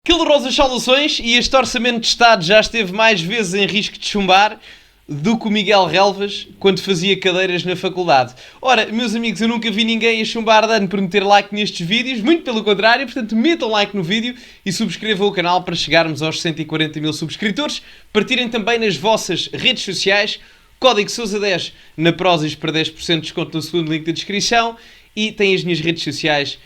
Calorosas saudações, e este Orçamento de Estado já esteve mais vezes em risco de chumbar do que o Miguel Relvas quando fazia cadeiras na faculdade. Ora, meus amigos, eu nunca vi ninguém a chumbar de ano por meter like nestes vídeos, muito pelo contrário, portanto metam like no vídeo e subscrevam o canal para chegarmos aos 140 mil subscritores. Partirem também nas vossas redes sociais, código Sousa10 na Prozis para 10% de desconto no segundo link da descrição, e têm as minhas redes sociais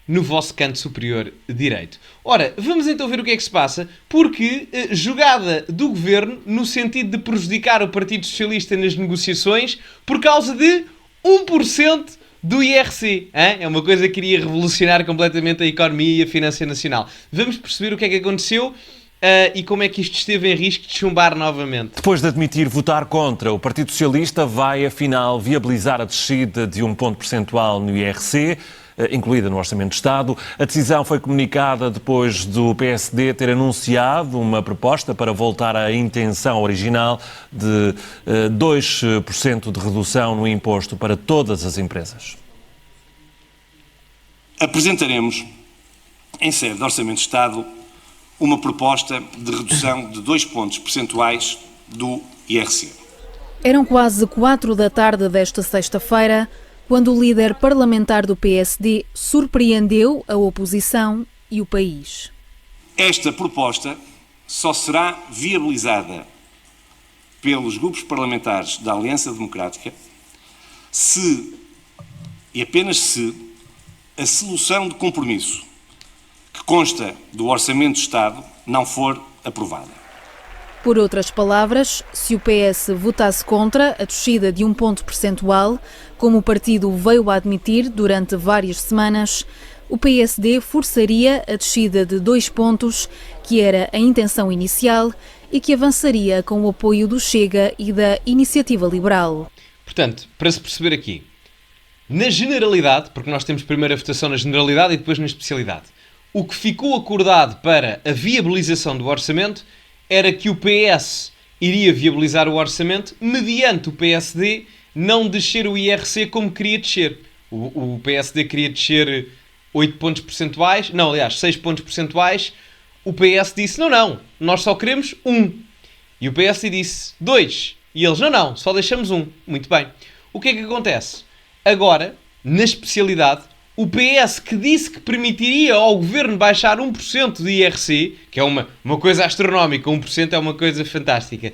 no vosso canto superior direito. Ora, vamos então ver o que é que se passa, porque jogada do Governo no sentido de prejudicar o Partido Socialista nas negociações por causa de 1% do IRC. Hein? É uma coisa que iria revolucionar completamente a economia e a finança nacional. Vamos perceber o que é que aconteceu e como é que isto esteve em risco de chumbar novamente. Depois de admitir votar contra, o Partido Socialista vai, afinal, viabilizar a descida de 1 ponto percentual no IRC, incluída no Orçamento de Estado. A decisão foi comunicada depois do PSD ter anunciado uma proposta para voltar à intenção original de 2% de redução no imposto para todas as empresas. Apresentaremos, em sede de Orçamento de Estado, uma proposta de redução de 2 pontos percentuais do IRC. Eram quase 4 da tarde desta sexta-feira, quando o líder parlamentar do PSD surpreendeu a oposição e o país. Esta proposta só será viabilizada pelos grupos parlamentares da Aliança Democrática se, e apenas se, a solução de compromisso que consta do Orçamento de Estado não for aprovada. Por outras palavras, se o PS votasse contra a descida de 1 ponto percentual, como o partido veio a admitir durante várias semanas, o PSD forçaria a descida de 2 pontos, que era a intenção inicial, e que avançaria com o apoio do Chega e da Iniciativa Liberal. Portanto, para se perceber aqui, na generalidade, porque nós temos primeiro a votação na generalidade e depois na especialidade, o que ficou acordado para a viabilização do orçamento era que o PS iria viabilizar o orçamento mediante o PSD não descer o IRC como queria descer. O PSD queria descer 8 pontos percentuais, não, aliás, 6 pontos percentuais. O PS disse, não, nós só queremos 1. E o PSD disse 2. E eles, não, só deixamos 1. Muito bem. O que é que acontece? Agora, na especialidade, o PS, que disse que permitiria ao Governo baixar 1% de IRC, que é uma coisa astronómica, 1% é uma coisa fantástica,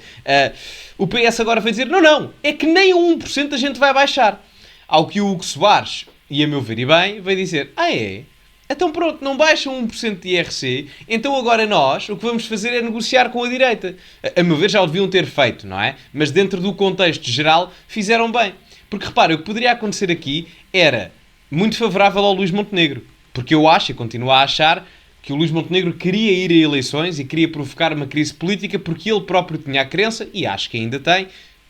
o PS agora vai dizer, não, é que nem o 1% a gente vai baixar. Ao que o Hugo Soares, e a meu ver e bem, vai dizer, é? Então pronto, não baixam 1% de IRC, então agora nós o que vamos fazer é negociar com a direita. A meu ver já o deviam ter feito, não é? Mas dentro do contexto geral fizeram bem. Porque repara, o que poderia acontecer aqui era muito favorável ao Luís Montenegro, porque eu acho e continuo a achar que o Luís Montenegro queria ir a eleições e queria provocar uma crise política porque ele próprio tinha a crença, e acho que ainda tem,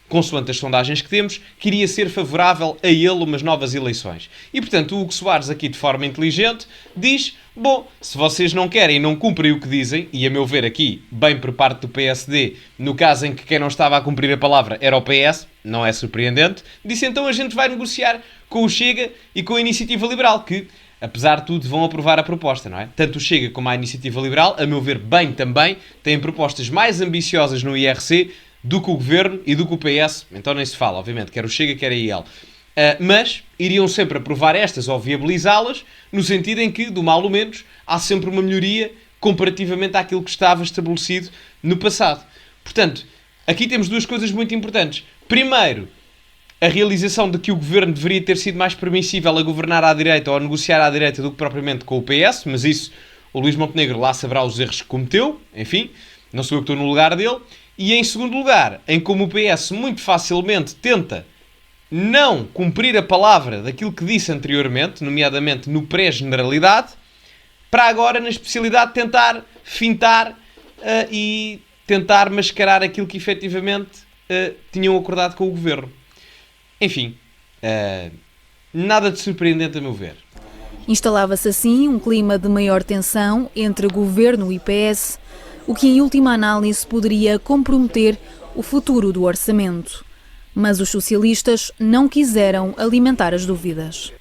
consoante as sondagens que temos, queria ser favorável a ele umas novas eleições. E portanto o Hugo Soares aqui de forma inteligente diz, bom, se vocês não querem e não cumprem o que dizem, e a meu ver aqui, bem por parte do PSD, no caso em que quem não estava a cumprir a palavra era o PS, não é surpreendente, disse então a gente vai negociar com o Chega e com a Iniciativa Liberal, que, apesar de tudo, vão aprovar a proposta, não é? Tanto o Chega como a Iniciativa Liberal, a meu ver bem também, têm propostas mais ambiciosas no IRC do que o Governo e do que o PS, então nem se fala, obviamente, quer o Chega, quer a IEL. Mas iriam sempre aprovar estas ou viabilizá-las, no sentido em que, do mal ou menos, há sempre uma melhoria comparativamente àquilo que estava estabelecido no passado. Portanto, aqui temos duas coisas muito importantes. Primeiro, a realização de que o Governo deveria ter sido mais permissível a governar à direita ou a negociar à direita do que propriamente com o PS, mas isso o Luís Montenegro lá saberá os erros que cometeu, enfim, não sou eu que estou no lugar dele. E em segundo lugar, em como o PS muito facilmente tenta não cumprir a palavra daquilo que disse anteriormente, nomeadamente no pré-generalidade, para agora na especialidade tentar fintar e tentar mascarar aquilo que efetivamente tinham acordado com o Governo. Enfim, nada de surpreendente a meu ver. Instalava-se assim um clima de maior tensão entre Governo e PS, o que em última análise poderia comprometer o futuro do orçamento. Mas os socialistas não quiseram alimentar as dúvidas.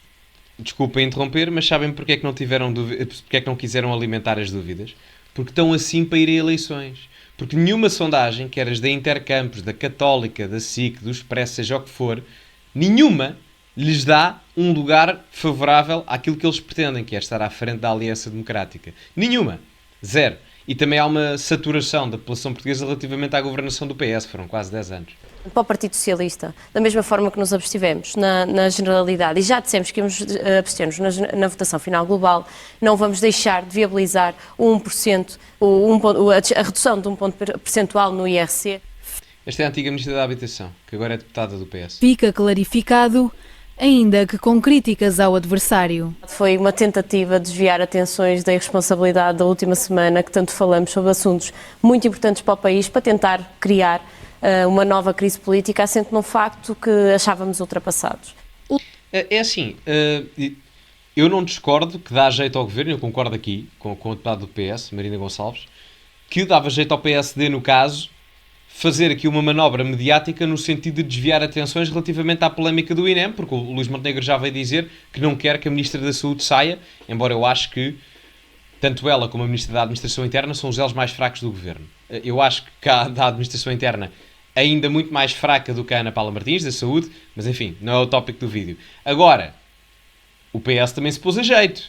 Desculpem interromper, mas sabem porque é que não tiveram porque é que não quiseram alimentar as dúvidas? porque estão assim para ir a eleições. Porque nenhuma sondagem, quer as da Intercampos, da Católica, da SIC, do Expresso, seja o que for, nenhuma lhes dá um lugar favorável àquilo que eles pretendem, que é estar à frente da Aliança Democrática. Nenhuma. Zero. E também há uma saturação da população portuguesa relativamente à governação do PS. Foram quase 10 anos. Para o Partido Socialista, da mesma forma que nos abstivemos na generalidade, e já dissemos que íamos abster-nos na votação final global, não vamos deixar de viabilizar o 1%, a redução de 1 ponto percentual no IRC. Esta é a antiga Ministra da Habitação, que agora é deputada do PS. Fica clarificado, ainda que com críticas ao adversário. Foi uma tentativa de desviar atenções da irresponsabilidade da última semana, que tanto falamos sobre assuntos muito importantes para o país, para tentar criar uma nova crise política, assente num facto que achávamos ultrapassados. É assim, eu não discordo que dá jeito ao governo, eu concordo aqui com o deputado do PS, Marina Gonçalves, que dava jeito ao PSD, no caso, fazer aqui uma manobra mediática no sentido de desviar atenções relativamente à polémica do INEM, porque o Luís Montenegro já veio dizer que não quer que a Ministra da Saúde saia, embora eu acho que tanto ela como a Ministra da Administração Interna são os elos mais fracos do governo. Eu acho que a da Administração Interna ainda muito mais fraca do que a Ana Paula Martins, da Saúde, mas enfim, não é o tópico do vídeo. Agora, o PS também se pôs a jeito,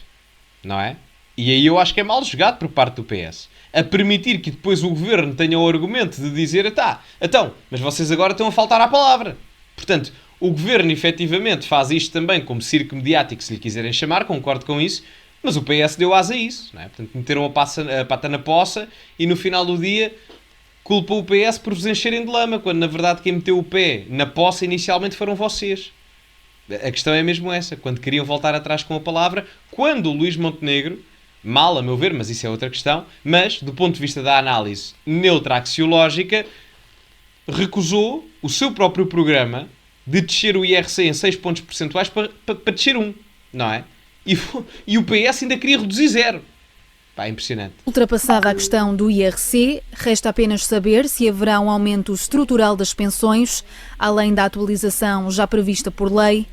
não é? E aí eu acho que é mal jogado por parte do PS. A permitir que depois o governo tenha o argumento de dizer então, mas vocês agora estão a faltar à palavra. Portanto, o governo efetivamente faz isto também como circo mediático, se lhe quiserem chamar, concordo com isso, mas o PS deu asa a isso, não é? Portanto, meteram a pata na poça e no final do dia culpam o PS por vos encherem de lama, quando na verdade quem meteu o pé na poça inicialmente foram vocês. A questão é mesmo essa, quando queriam voltar atrás com a palavra, quando o Luís Montenegro, mal a meu ver, mas isso é outra questão, mas do ponto de vista da análise neutra axiológica, recusou o seu próprio programa de descer o IRC em 6 pontos percentuais para descer 1, não é? E o PS ainda queria reduzir 0. Pá, impressionante. Ultrapassada a questão do IRC, resta apenas saber se haverá um aumento estrutural das pensões, além da atualização já prevista por lei.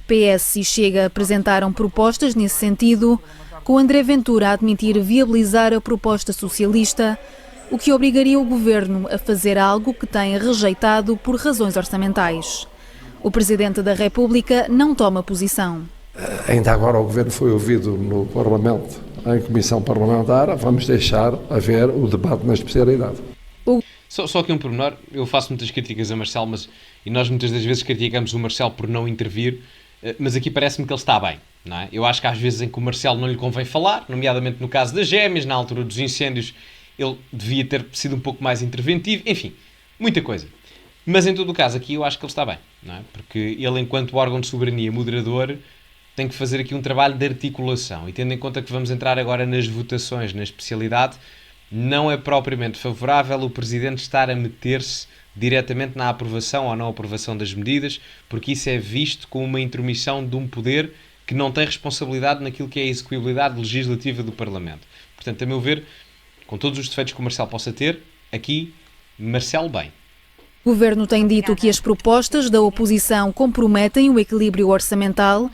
PS e Chega apresentaram propostas nesse sentido, com André Ventura a admitir viabilizar a proposta socialista, o que obrigaria o governo a fazer algo que tem rejeitado por razões orçamentais. O Presidente da República não toma posição. Ainda agora o Governo foi ouvido no Parlamento, em Comissão Parlamentar, vamos deixar haver o debate na especialidade. Só aqui um pormenor, eu faço muitas críticas a Marcelo, e nós muitas das vezes criticamos o Marcelo por não intervir, mas aqui parece-me que ele está bem, não é? Eu acho que às vezes em que o Marcelo não lhe convém falar, nomeadamente no caso das gêmeas, na altura dos incêndios, ele devia ter sido um pouco mais interventivo, enfim, muita coisa. Mas em todo o caso aqui eu acho que ele está bem, não é? Porque ele, enquanto órgão de soberania moderador, tem que fazer aqui um trabalho de articulação, e tendo em conta que vamos entrar agora nas votações na especialidade, não é propriamente favorável o Presidente estar a meter-se diretamente na aprovação ou não aprovação das medidas, porque isso é visto como uma intromissão de um poder que não tem responsabilidade naquilo que é a execuibilidade legislativa do Parlamento. Portanto, a meu ver, com todos os defeitos que o Marcelo possa ter, aqui, Marcelo bem. O Governo tem dito que as propostas da oposição comprometem o equilíbrio orçamental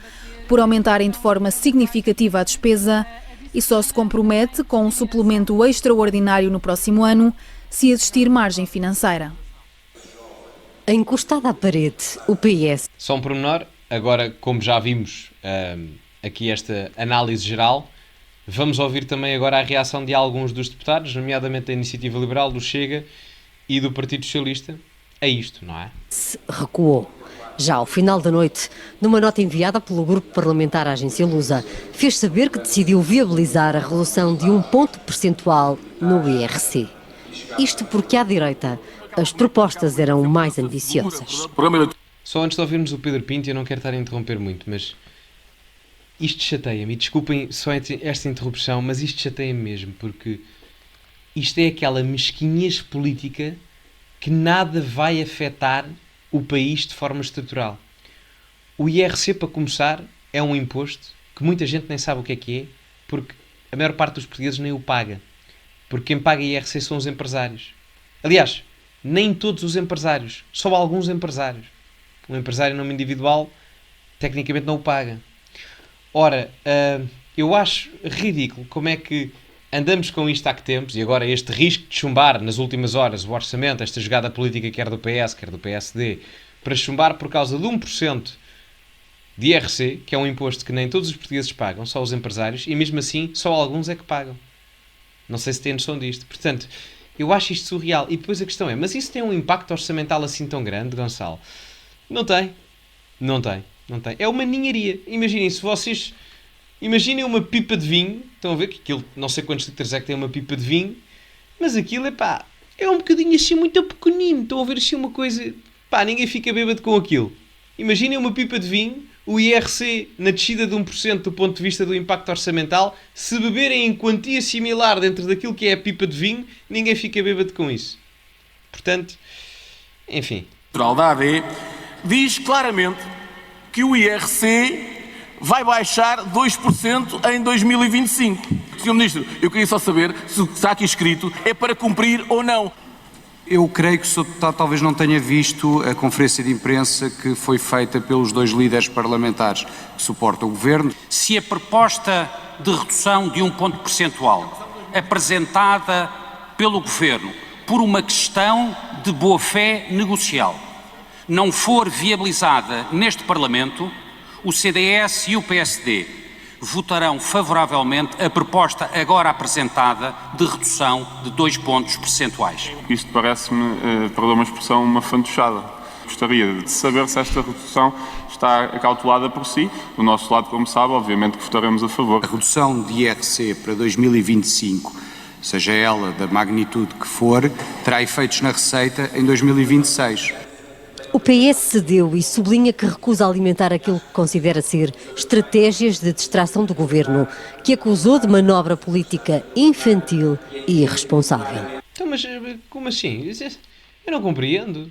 por aumentarem de forma significativa a despesa e só se compromete com um suplemento extraordinário no próximo ano se existir margem financeira. Encostada à parede, o PS. Só um pormenor, agora como já vimos aqui esta análise geral, vamos ouvir também agora a reação de alguns dos deputados, nomeadamente da Iniciativa Liberal, do Chega e do Partido Socialista, a isto, não é? Se recuou. Já ao final da noite, numa nota enviada pelo Grupo Parlamentar à Agência Lusa, fez saber que decidiu viabilizar a redução de 1 ponto percentual no IRC. Isto porque, à direita, as propostas eram mais ambiciosas. Só antes de ouvirmos o Pedro Pinto, eu não quero estar a interromper muito, mas isto chateia-me. E desculpem só esta interrupção, mas isto chateia-me mesmo, porque isto é aquela mesquinhez política que nada vai afetar o país de forma estrutural. O IRC, para começar, é um imposto que muita gente nem sabe o que é, porque a maior parte dos portugueses nem o paga. Porque quem paga IRC são os empresários. Aliás, nem todos os empresários, só alguns empresários. Um empresário em nome individual, tecnicamente não o paga. Ora, eu acho ridículo como é que andamos com isto há que tempos, e agora este risco de chumbar nas últimas horas o orçamento, esta jogada política quer do PS, quer do PSD, para chumbar por causa de 1% de IRC, que é um imposto que nem todos os portugueses pagam, só os empresários, e mesmo assim só alguns é que pagam. Não sei se têm noção disto. Portanto, eu acho isto surreal. E depois a questão é, mas isso tem um impacto orçamental assim tão grande, Gonçalo? Não tem. Não tem. Não tem. É uma ninharia. Imaginem, se vocês... Imaginem uma pipa de vinho. Estão a ver que aquilo, não sei quantos litros é que tem uma pipa de vinho, mas aquilo, é um bocadinho assim muito pequenino. Estão a ver assim uma coisa... ninguém fica bêbado com aquilo. Imaginem uma pipa de vinho, o IRC na descida de 1% do ponto de vista do impacto orçamental, se beberem em quantia similar dentro daquilo que é a pipa de vinho, ninguém fica bêbado com isso. Portanto, enfim. O da AD diz claramente que o IRC vai baixar 2% em 2025. Sr. Ministro, eu queria só saber se o que está aqui escrito é para cumprir ou não. Eu creio que o Sr. Deputado talvez não tenha visto a conferência de imprensa que foi feita pelos dois líderes parlamentares que suportam o Governo. Se a proposta de redução de 1 ponto percentual apresentada pelo Governo por uma questão de boa-fé negocial não for viabilizada neste Parlamento, o CDS e o PSD votarão favoravelmente a proposta agora apresentada de redução de 2 pontos percentuais. Isto parece-me, perdão uma expressão, uma fantochada. Gostaria de saber se esta redução está calculada por si. Do nosso lado, como sabe, obviamente que votaremos a favor. A redução de IRC para 2025, seja ela da magnitude que for, terá efeitos na receita em 2026. O PS cedeu e sublinha que recusa alimentar aquilo que considera ser estratégias de distração do governo, que acusou de manobra política infantil e irresponsável. Então, mas como assim? Eu não compreendo.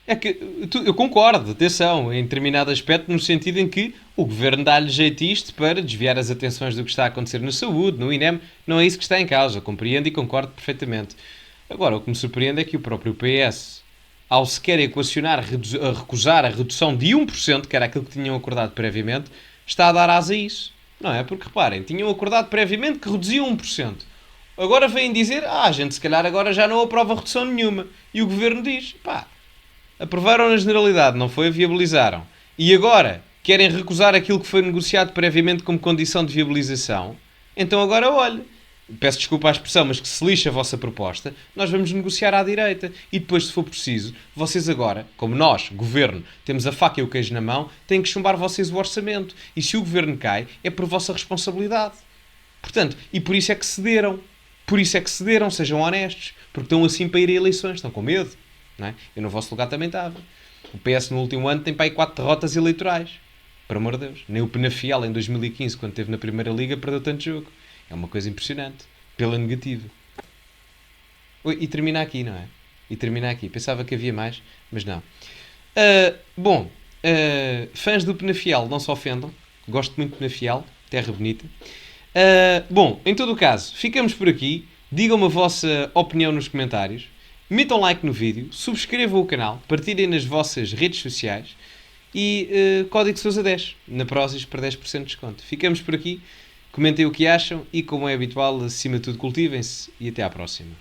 É que eu concordo, atenção, em determinado aspecto, no sentido em que o governo dá-lhe jeito isto para desviar as atenções do que está a acontecer na saúde, no INEM. Não é isso que está em causa. Eu compreendo e concordo perfeitamente. Agora, o que me surpreende é que o próprio PS, ao sequer equacionar a recusar a redução de 1%, que era aquilo que tinham acordado previamente, está a dar asa a isso. Não é? Porque, reparem, tinham acordado previamente que reduziam 1%. Agora vêm dizer, a gente se calhar agora já não aprova redução nenhuma. E o Governo diz, aprovaram na generalidade, não foi? Viabilizaram. E agora querem recusar aquilo que foi negociado previamente como condição de viabilização. Então agora, olha, peço desculpa à expressão, mas que se lixa a vossa proposta, nós vamos negociar à direita. E depois, se for preciso, vocês agora, como nós, Governo, temos a faca e o queijo na mão, têm que chumbar vocês o orçamento. E se o Governo cai, é por vossa responsabilidade. Portanto, e por isso é que cederam. Por isso é que cederam, sejam honestos. Porque estão assim para ir a eleições, estão com medo. Não é? Eu no vosso lugar também estava. O PS no último ano tem para aí 4 derrotas eleitorais. Por amor de Deus. Nem o Penafiel em 2015, quando esteve na Primeira Liga, perdeu tanto jogo. É uma coisa impressionante. Pela negativa. E termina aqui, não é? E termina aqui. Pensava que havia mais, mas não. Fãs do Penafiel, não se ofendam. Gosto muito do Penafiel. Terra bonita. Em todo o caso, ficamos por aqui. Digam-me a vossa opinião nos comentários. Metam like no vídeo. Subscrevam o canal. Partilhem nas vossas redes sociais. E código Sousa 10 na Prozis para 10% de desconto. Ficamos por aqui. Comentem o que acham e, como é habitual, acima de tudo, cultivem-se e até à próxima.